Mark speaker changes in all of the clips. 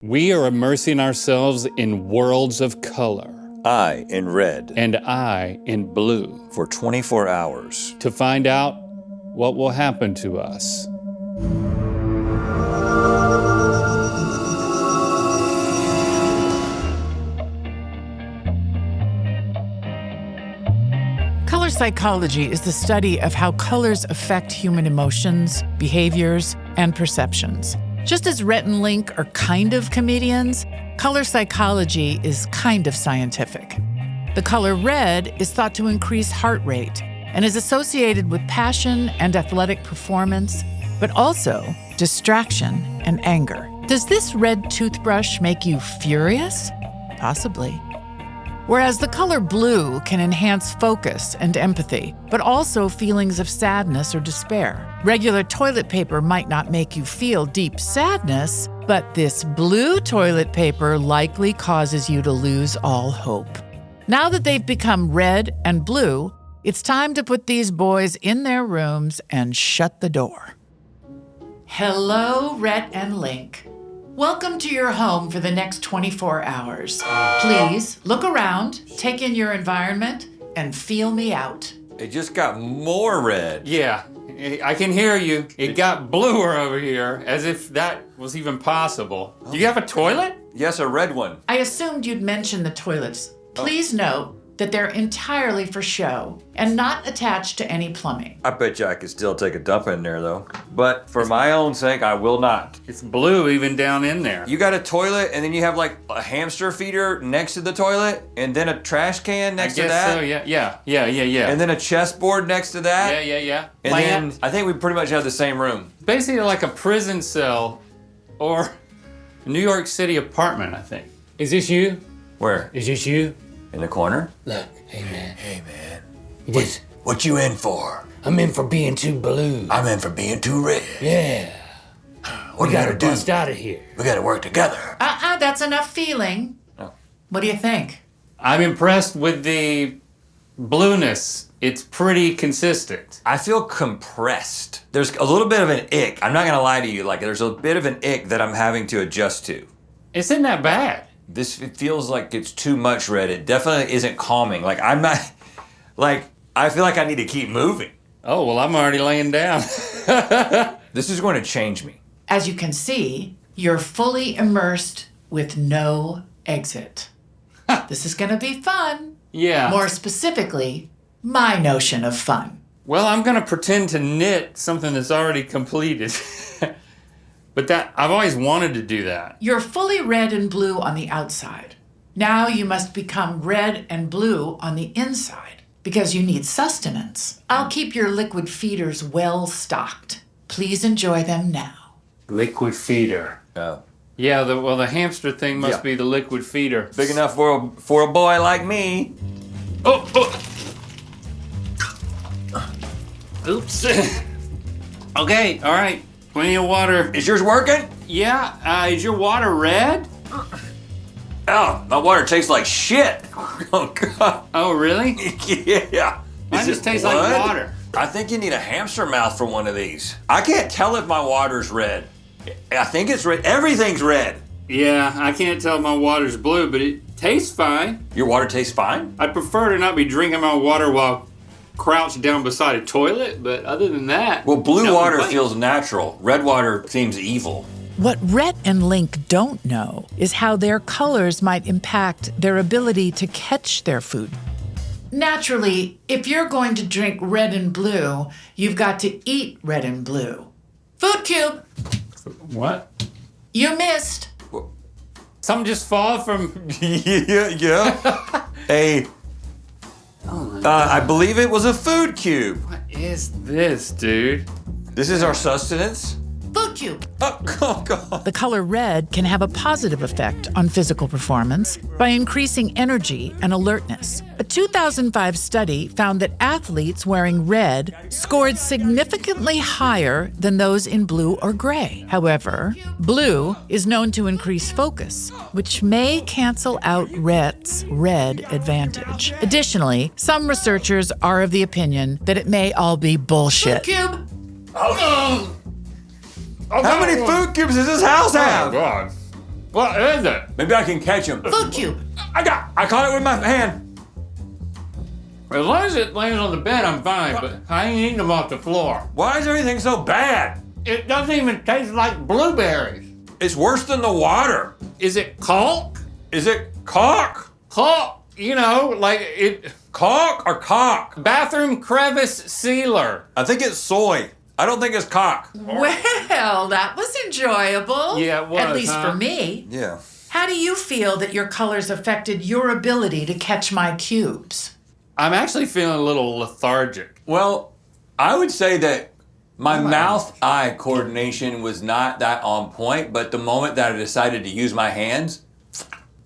Speaker 1: We are immersing ourselves in worlds of color.
Speaker 2: I in red.
Speaker 1: And I in blue.
Speaker 2: For 24 hours.
Speaker 1: To find out what will happen to us.
Speaker 3: Color psychology is the study of how colors affect human emotions, behaviors, and perceptions. Just as rhett&link are kind of comedians, color psychology is kind of scientific. The color red is thought to increase heart rate and is associated with passion and athletic performance, but also distraction and anger. Does this red toothbrush make you furious? Possibly. Whereas the color blue can enhance focus and empathy, but also feelings of sadness or despair. Regular toilet paper might not make you feel deep sadness, but this blue toilet paper likely causes you to lose all hope. Now that they've become red and blue, it's time to put these boys in their rooms and shut the door. Hello, rhett&link. Welcome to your home for the next 24 hours. Please look around, take in your environment, and feel me out.
Speaker 2: It just got more red.
Speaker 1: Yeah, I can hear you. It got bluer over here, as if that was even possible. Do you have a toilet?
Speaker 2: Yes, a red one.
Speaker 3: I assumed you'd mention the toilets. Please note that they're entirely for show and not attached to any plumbing.
Speaker 2: I bet you I could still take a dump in there though. But for my own sake, I will not.
Speaker 1: It's blue even down in there.
Speaker 2: You got a toilet and then you have like a hamster feeder next to the toilet and then a trash can next to that?
Speaker 1: I guess so, yeah.
Speaker 2: And then a chessboard next to that?
Speaker 1: Yeah.
Speaker 2: And then I think we pretty much have the same room.
Speaker 1: Basically like a prison cell or a New York City apartment, I think. Is this you?
Speaker 2: Where?
Speaker 1: Is this you?
Speaker 2: In the corner?
Speaker 4: Look, hey man.
Speaker 5: Hey man. What you in for?
Speaker 4: I'm in for being too blue.
Speaker 5: I'm in for being too red.
Speaker 4: Yeah.
Speaker 5: What
Speaker 4: We
Speaker 5: do you
Speaker 4: gotta
Speaker 5: gotta do?
Speaker 4: bust out of here.
Speaker 5: We gotta work together.
Speaker 3: That's enough feeling.
Speaker 2: Oh.
Speaker 3: What do you think?
Speaker 1: I'm impressed with the blueness. It's pretty consistent.
Speaker 2: I feel compressed. There's a little bit of an ick. I'm not gonna lie to you. Like there's a bit of an ick that I'm having to adjust to.
Speaker 1: Isn't that bad?
Speaker 2: It feels like it's too much red. It definitely isn't calming. Like I'm not, like I feel like I need to keep moving.
Speaker 1: Oh, well, I'm already laying down.
Speaker 2: This is going to change me.
Speaker 3: As you can see, you're fully immersed with no exit. This is gonna be fun.
Speaker 1: Yeah.
Speaker 3: More specifically, my notion of fun.
Speaker 1: Well, I'm gonna pretend to knit something that's already completed. But I've always wanted to do that.
Speaker 3: You're fully red and blue on the outside. Now you must become red and blue on the inside because you need sustenance. I'll keep your liquid feeders well stocked. Please enjoy them now.
Speaker 1: Liquid feeder.
Speaker 2: Oh.
Speaker 1: Yeah, the hamster thing must be the liquid feeder.
Speaker 2: Big enough for a boy like me.
Speaker 1: Oh. Oops. Okay, all right. Plenty of water.
Speaker 2: Is yours working?
Speaker 1: Yeah, is your water red?
Speaker 2: Oh, my water tastes like shit. Oh, God.
Speaker 1: Oh, really?
Speaker 2: Yeah.
Speaker 1: Mine just tastes like water.
Speaker 2: I think you need a hamster mouth for one of these. I can't tell if my water's red. I think it's red. Everything's red.
Speaker 1: Yeah, I can't tell if my water's blue, but it tastes fine.
Speaker 2: Your water tastes fine?
Speaker 1: I'd prefer to not be drinking my water while crouched down beside a toilet, but other than that...
Speaker 2: Well, blue
Speaker 1: no
Speaker 2: water
Speaker 1: complaint.
Speaker 2: feels natural. Red water seems evil.
Speaker 3: What rhett&link don't know is how their colors might impact their ability to catch their food. Naturally, if you're going to drink red and blue, you've got to eat red and blue. Food cube!
Speaker 1: What?
Speaker 3: You missed.
Speaker 1: Something just fall from...
Speaker 2: Yeah. Hey, I believe it was a food cube.
Speaker 1: What is this, dude?
Speaker 2: This is our sustenance?
Speaker 3: Food cube!
Speaker 2: Oh, God.
Speaker 3: The color red can have a positive effect on physical performance by increasing energy and alertness. A 2005 study found that athletes wearing red scored significantly higher than those in blue or gray. However, blue is known to increase focus, which may cancel out rhett's red advantage. Additionally, some researchers are of the opinion that it may all be bullshit. Food cube!
Speaker 2: How many food cubes does this house have?
Speaker 1: God. What is it?
Speaker 2: Maybe I can catch him.
Speaker 3: Food cube.
Speaker 2: I caught it with my hand.
Speaker 1: As long as it lands on the bed, I'm fine, but I ain't eating them off the floor.
Speaker 2: Why is everything so bad?
Speaker 1: It doesn't even taste like blueberries.
Speaker 2: It's worse than the water.
Speaker 1: Is it caulk?
Speaker 2: Is it caulk?
Speaker 1: Caulk, you know, like it.
Speaker 2: Caulk or cock?
Speaker 1: Bathroom crevice sealer.
Speaker 2: I think it's soy. I don't think it's cock.
Speaker 3: Well, that was enjoyable.
Speaker 1: Yeah, it was,
Speaker 3: At least
Speaker 1: huh?
Speaker 3: for me.
Speaker 2: Yeah.
Speaker 3: How do you feel that your colors affected your ability to catch my cubes?
Speaker 1: I'm actually feeling a little lethargic.
Speaker 2: Well, I would say that my mouth-eye coordination was not that on point, but the moment that I decided to use my hands,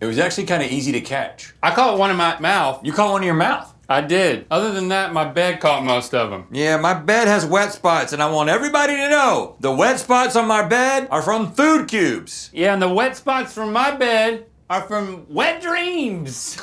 Speaker 2: it was actually kind of easy to catch.
Speaker 1: I caught one in my mouth.
Speaker 2: You caught one in your mouth.
Speaker 1: I did. Other than that, my bed caught most of them.
Speaker 2: Yeah, my bed has wet spots, and I want everybody to know the wet spots on my bed are from food cubes.
Speaker 1: Yeah, and the wet spots from my bed are from wet dreams.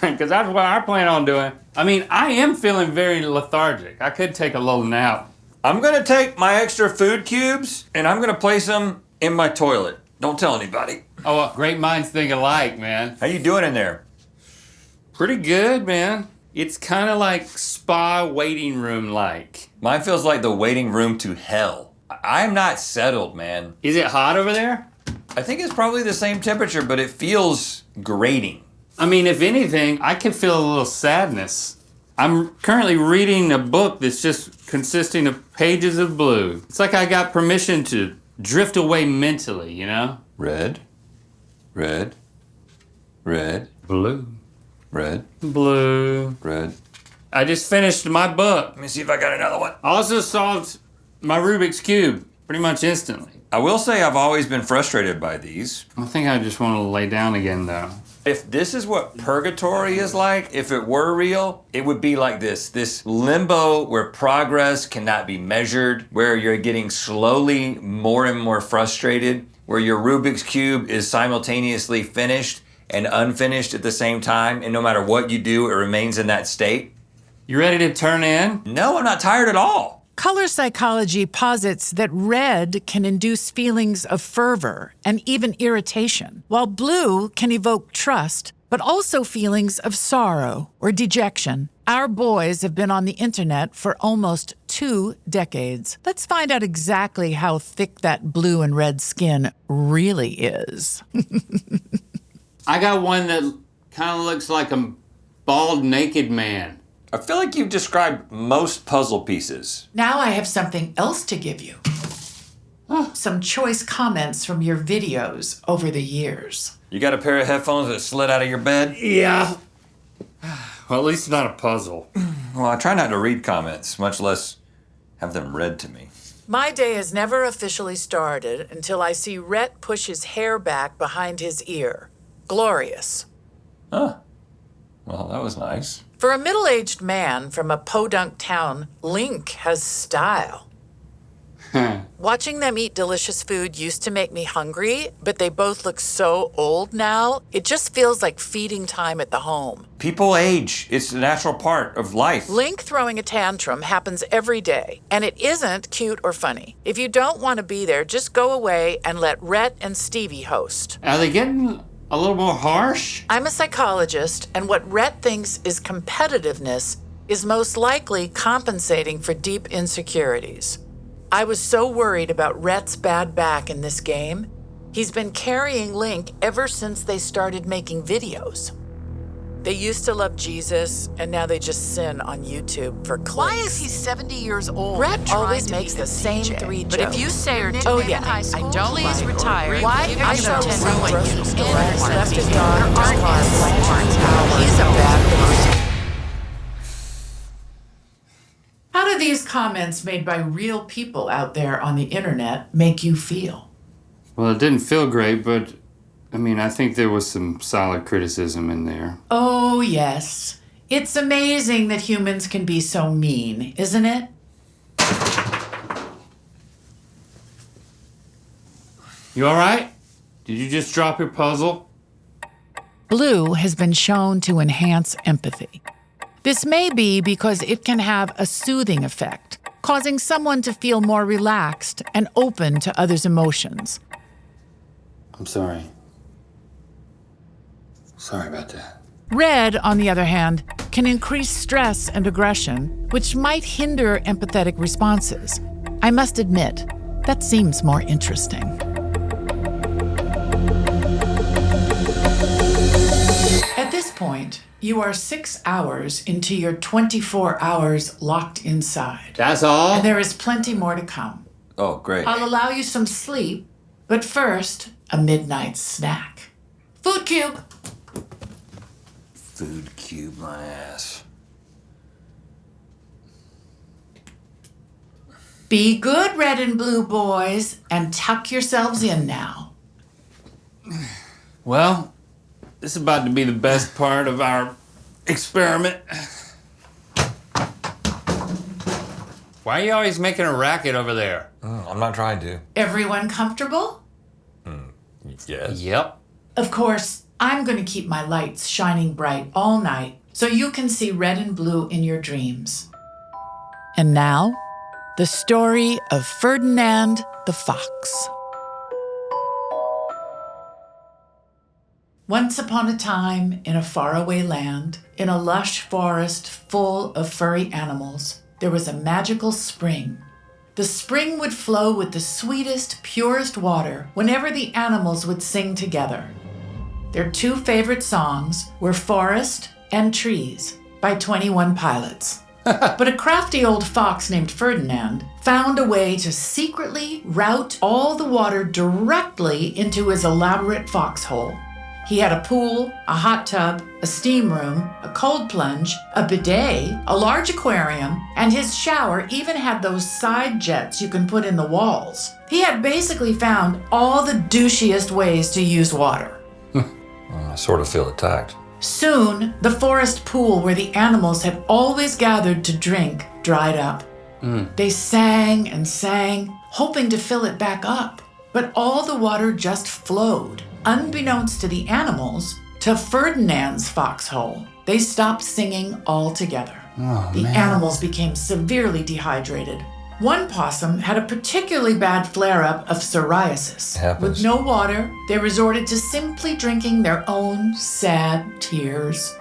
Speaker 1: Because that's what I plan on doing. I mean, I am feeling very lethargic. I could take a little nap.
Speaker 2: I'm gonna take my extra food cubes, and I'm gonna place them in my toilet. Don't tell anybody.
Speaker 1: Oh, well, great minds think alike, man.
Speaker 2: How you doing in there?
Speaker 1: Pretty good, man. It's kind of like spa waiting room like.
Speaker 2: Mine feels like the waiting room to hell. I'm not settled, man.
Speaker 1: Is it hot over there?
Speaker 2: I think it's probably the same temperature, but it feels grating.
Speaker 1: I mean, if anything, I can feel a little sadness. I'm currently reading a book that's just consisting of pages of blue. It's like I got permission to drift away mentally, you know?
Speaker 2: Red, red, red,
Speaker 1: Blue.
Speaker 2: red,
Speaker 1: Blue.
Speaker 2: red.
Speaker 1: I just finished my book.
Speaker 2: Let me see if I got another one.
Speaker 1: I also solved my Rubik's Cube pretty much instantly.
Speaker 2: I will say I've always been frustrated by these.
Speaker 1: I think I just want to lay down again, though.
Speaker 2: If this is what purgatory is like, if it were real, it would be like this limbo where progress cannot be measured, where you're getting slowly more and more frustrated, where your Rubik's Cube is simultaneously finished and unfinished at the same time, and no matter what you do, it remains in that state.
Speaker 1: You ready to turn in?
Speaker 2: No, I'm not tired at all.
Speaker 3: Color psychology posits that red can induce feelings of fervor and even irritation, while blue can evoke trust, but also feelings of sorrow or dejection. Our boys have been on the internet for almost 2 decades. Let's find out exactly how thick that blue and red skin really is.
Speaker 1: I got one that kind of looks like a bald, naked man.
Speaker 2: I feel like you've described most puzzle pieces.
Speaker 3: Now I have something else to give you. Some choice comments from your videos over the years.
Speaker 2: You got a pair of headphones that slid out of your bed?
Speaker 1: Yeah. Well, at least it's not a puzzle.
Speaker 2: Well, I try not to read comments, much less have them read to me.
Speaker 3: My day has never officially started until I see Rhett push his hair back behind his ear. Glorious.
Speaker 2: Huh. Well, that was nice.
Speaker 3: For a middle-aged man from a podunk town, Link has style. Watching them eat delicious food used to make me hungry, but they both look so old now, it just feels like feeding time at the home.
Speaker 2: People age. It's a natural part of life.
Speaker 3: Link throwing a tantrum happens every day, and it isn't cute or funny. If you don't want to be there, just go away and let Rhett and Stevie host.
Speaker 1: Are they getting a little more harsh?
Speaker 3: I'm a psychologist, and what Rhett thinks is competitiveness is most likely compensating for deep insecurities. I was so worried about Rhett's bad back in this game. He's been carrying Link ever since they started making videos. They used to love Jesus, and now they just sin on YouTube for clicks.
Speaker 6: Why is he 70 years old?
Speaker 3: Rhett always makes the same 3 jokes.
Speaker 6: But if you say you're
Speaker 3: Oh
Speaker 6: in
Speaker 3: yeah,
Speaker 6: high school,
Speaker 3: I don't
Speaker 6: please
Speaker 3: like
Speaker 6: retire.
Speaker 3: Why
Speaker 6: I
Speaker 3: I
Speaker 6: should
Speaker 3: saw
Speaker 6: attend
Speaker 3: Will
Speaker 6: what you
Speaker 3: Grocery
Speaker 6: do.
Speaker 3: store and left his dog in his
Speaker 6: Aren't
Speaker 3: car
Speaker 6: you
Speaker 3: for like 10
Speaker 6: smart?
Speaker 3: hours.
Speaker 6: He's a bad person.
Speaker 3: How do these comments made by real people out there on the internet make you feel?
Speaker 1: Well, it didn't feel great, but I mean, I think there was some solid criticism in there.
Speaker 3: Oh yes. It's amazing that humans can be so mean, isn't it?
Speaker 1: You all right? Did you just drop your puzzle?
Speaker 3: Blue has been shown to enhance empathy. This may be because it can have a soothing effect, causing someone to feel more relaxed and open to others' emotions.
Speaker 1: I'm sorry. Sorry about that.
Speaker 3: Red, on the other hand, can increase stress and aggression, which might hinder empathetic responses. I must admit, that seems more interesting. At this point, you are 6 hours into your 24 hours locked inside.
Speaker 1: That's all?
Speaker 3: And there is plenty more to come.
Speaker 2: Oh, great.
Speaker 3: I'll allow you some sleep, but first, a midnight snack. Food cube!
Speaker 2: Food cube my ass.
Speaker 3: Be good, red and blue boys, and tuck yourselves in now.
Speaker 1: Well, this is about to be the best part of our experiment. Why are you always making a racket over there?
Speaker 2: I'm not trying to.
Speaker 3: Everyone comfortable?
Speaker 2: Yes.
Speaker 1: Yep.
Speaker 3: Of course, I'm going to keep my lights shining bright all night so you can see red and blue in your dreams. And now, the story of Ferdinand the Fox. Once upon a time, in a faraway land, in a lush forest full of furry animals, there was a magical spring. The spring would flow with the sweetest, purest water whenever the animals would sing together. Their two favorite songs were Forest and Trees by 21 Pilots. But a crafty old fox named Ferdinand found a way to secretly route all the water directly into his elaborate foxhole. He had a pool, a hot tub, a steam room, a cold plunge, a bidet, a large aquarium, and his shower even had those side jets you can put in the walls. He had basically found all the douchiest ways to use water.
Speaker 2: I sort of feel attacked.
Speaker 3: Soon, the forest pool where the animals had always gathered to drink dried up. They sang and sang, hoping to fill it back up. But all the water just flowed, unbeknownst to the animals, to Ferdinand's foxhole. They stopped singing altogether. The animals became severely dehydrated. One possum had a particularly bad flare-up of psoriasis.
Speaker 2: Happens.
Speaker 3: With no water, they resorted to simply drinking their own sad tears.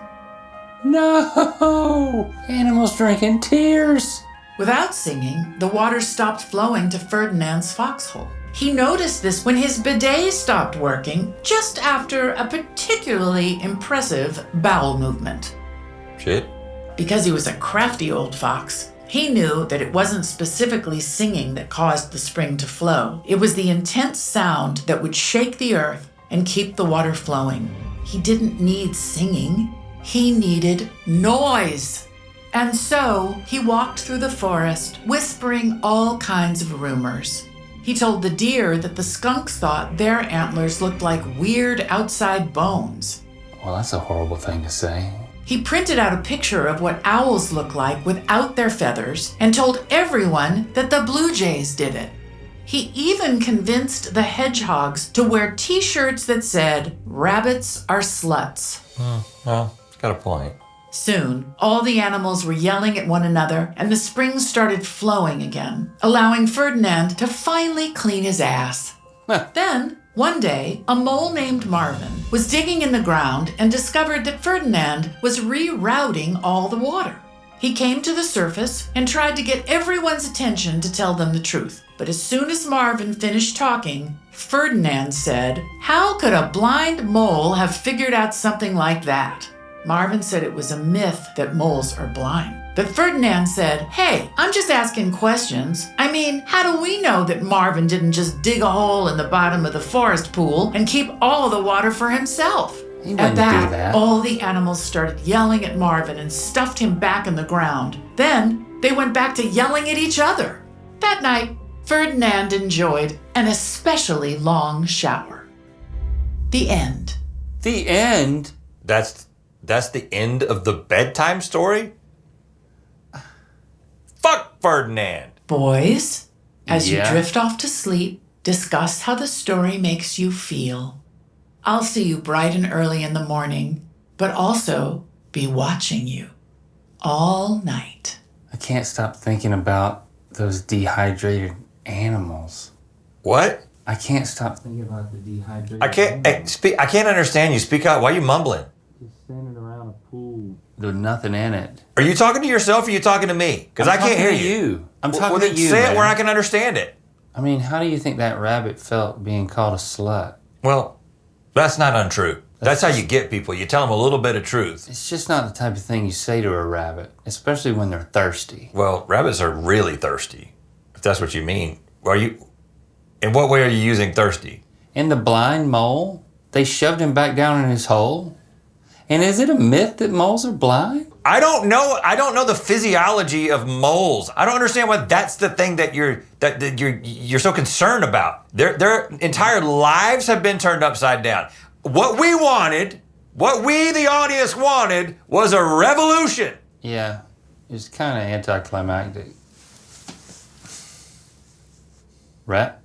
Speaker 1: No! Animals drinking tears.
Speaker 3: Without singing, the water stopped flowing to Ferdinand's foxhole. He noticed this when his bidet stopped working just after a particularly impressive bowel movement.
Speaker 2: Shit.
Speaker 3: Because he was a crafty old fox, he knew that it wasn't specifically singing that caused the spring to flow. It was the intense sound that would shake the earth and keep the water flowing. He didn't need singing. He needed noise. And so he walked through the forest, whispering all kinds of rumors. He told the deer that the skunks thought their antlers looked like weird outside bones.
Speaker 1: Well, that's a horrible thing to say.
Speaker 3: He printed out a picture of what owls look like without their feathers and told everyone that the blue jays did it. He even convinced the hedgehogs to wear t-shirts that said, "Rabbits are sluts."
Speaker 2: Well, got a point.
Speaker 3: Soon, all the animals were yelling at one another, and the spring started flowing again, allowing Ferdinand to finally clean his ass. Then, one day, a mole named Marvin was digging in the ground and discovered that Ferdinand was rerouting all the water. He came to the surface and tried to get everyone's attention to tell them the truth. But as soon as Marvin finished talking, Ferdinand said, "How could a blind mole have figured out something like that?" Marvin said it was a myth that moles are blind. But Ferdinand said, "Hey, I'm just asking questions. I mean, how do we know that Marvin didn't just dig a hole in the bottom of the forest pool and keep all the water for himself?"
Speaker 1: He
Speaker 3: At
Speaker 1: wouldn't do that.
Speaker 3: all the animals started yelling at Marvin and stuffed him back in the ground. Then they went back to yelling at each other. That night, Ferdinand enjoyed an especially long shower. The end.
Speaker 1: The end?
Speaker 2: That's the end of the bedtime story? Fuck Ferdinand.
Speaker 3: Boys, as you
Speaker 1: Yeah?
Speaker 3: drift off to sleep, discuss how the story makes you feel. I'll see you bright and early in the morning, but also be watching you all night.
Speaker 1: I can't stop thinking about those dehydrated animals.
Speaker 2: What?
Speaker 1: I can't stop thinking about the dehydrated.
Speaker 2: I can't understand you. Speak out. Why are you mumbling?
Speaker 1: Just standing around a pool with nothing in it.
Speaker 2: Are you talking to yourself or are you talking to me? Because I can't hear you.
Speaker 1: I'm talking
Speaker 2: to
Speaker 1: to you.
Speaker 2: Say
Speaker 1: man.
Speaker 2: it where I can understand it.
Speaker 1: I mean, how do you think that rabbit felt being called a slut?
Speaker 2: Well, that's not untrue. That's how you get people. You tell them a little bit of truth.
Speaker 1: It's just not the type of thing you say to a rabbit, especially when they're thirsty.
Speaker 2: Well, rabbits are really thirsty, if that's what you mean. In what way are you using thirsty?
Speaker 1: And the blind mole, they shoved him back down in his hole. And is it a myth that moles are blind?
Speaker 2: I don't know the physiology of moles. I don't understand why that's the thing that you're so concerned about. Their entire lives have been turned upside down. What we, the audience wanted, was a revolution.
Speaker 1: Yeah, it's kind of anticlimactic. Rat?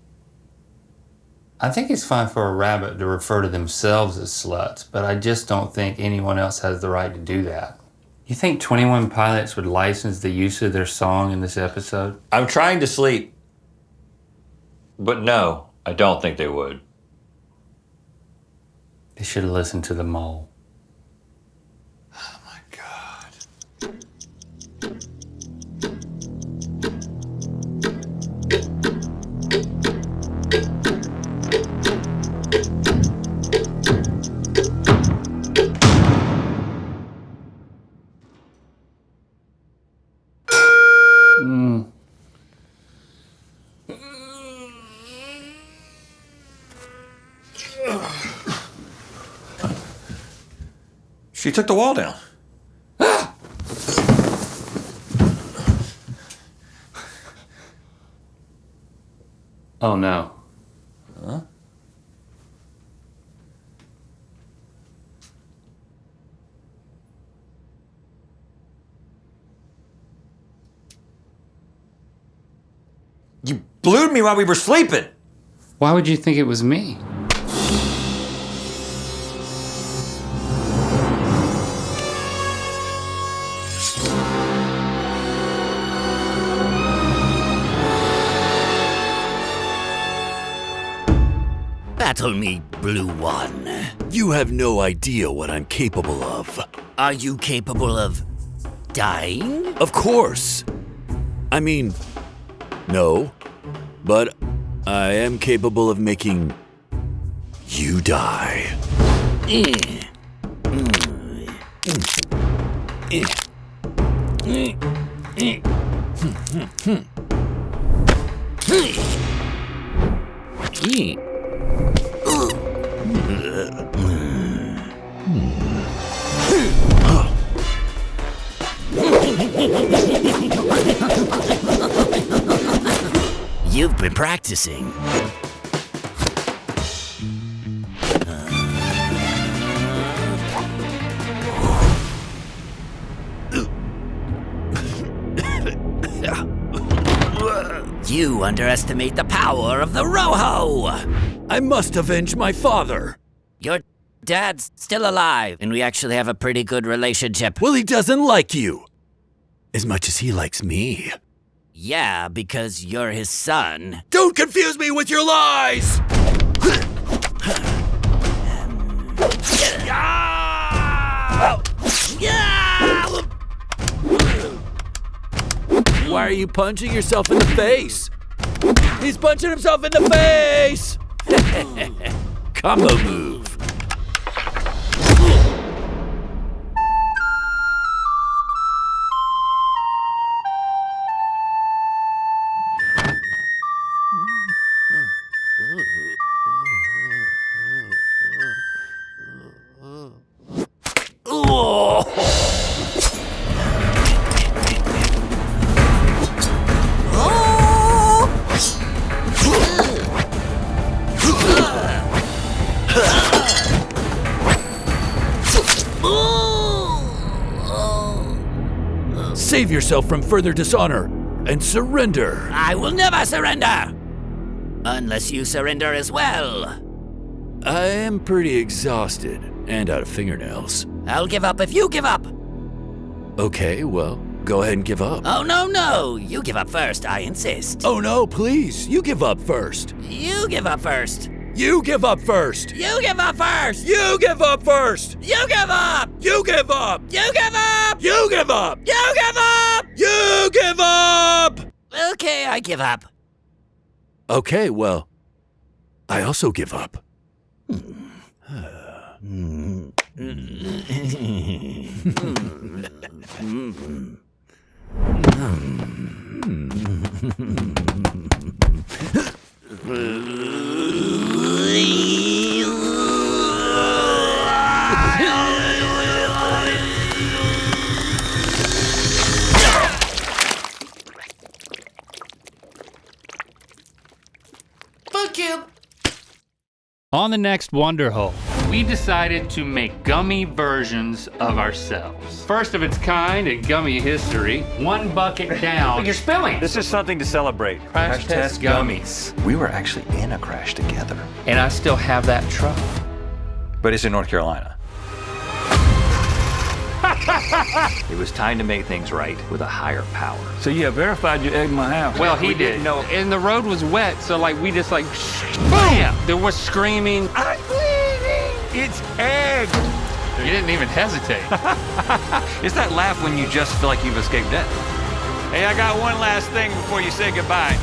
Speaker 1: I think it's fine for a rabbit to refer to themselves as sluts, but I just don't think anyone else has the right to do that. You think 21 Pilots would license the use of their song in this episode?
Speaker 2: I'm trying to sleep. But no, I don't think they would.
Speaker 1: They should have listened to the mole.
Speaker 2: Oh my God. She took the wall down.
Speaker 1: Oh no.
Speaker 2: Huh? You blew me while we were sleeping.
Speaker 1: Why would you think it was me?
Speaker 7: Battle me, Blue One.
Speaker 8: You have no idea what I'm capable of.
Speaker 7: Are you capable of dying?
Speaker 8: Of course. I mean, no. But I am capable of making you die.
Speaker 7: You've been practicing. You underestimate the power of the Rojo!
Speaker 8: I must avenge my father.
Speaker 7: Your dad's still alive, and we actually have a pretty good relationship.
Speaker 8: Well, he doesn't like you. As much as he likes me.
Speaker 7: Yeah, because you're his son.
Speaker 8: Don't confuse me with your lies! Why are you punching yourself in the face? He's punching himself in the face!
Speaker 7: Combo move.
Speaker 8: Save yourself from further dishonor and surrender.
Speaker 7: I will never surrender! Unless you surrender as well.
Speaker 8: I am pretty exhausted and out of fingernails.
Speaker 7: I'll give up if you give up.
Speaker 8: Okay, well, Go ahead and give up.
Speaker 7: Oh, no. You give up first. I insist.
Speaker 8: Oh no, please. You give up first.
Speaker 7: You give up first.
Speaker 8: You give up first.
Speaker 7: You give up first.
Speaker 8: You give up first.
Speaker 7: You give up.
Speaker 8: You give up.
Speaker 7: You give up.
Speaker 8: You give up.
Speaker 7: You give up.
Speaker 8: You give up.
Speaker 7: Okay, I give up.
Speaker 8: Okay, well, I also give up.
Speaker 6: Fuck you.
Speaker 1: On the next Wonder Hole, we decided to make gummy versions of ourselves. First of its kind in gummy history, one bucket down. You're spilling.
Speaker 2: This is something to celebrate.
Speaker 1: Crash Test Gummies.
Speaker 2: We were actually in a crash together.
Speaker 1: And I still have that truck.
Speaker 2: But it's in North Carolina. It was time to make things right with a higher power.
Speaker 9: So you have verified you egged my house?
Speaker 1: Well, he
Speaker 2: We
Speaker 1: did.
Speaker 2: didn't know.
Speaker 1: And the road was wet, so like we just like, bam! There was screaming.
Speaker 2: I'm bleeding! It's egg!
Speaker 1: You didn't even hesitate.
Speaker 2: It's that laugh when you just feel like you've escaped death. Hey, I got one last thing before you say goodbye.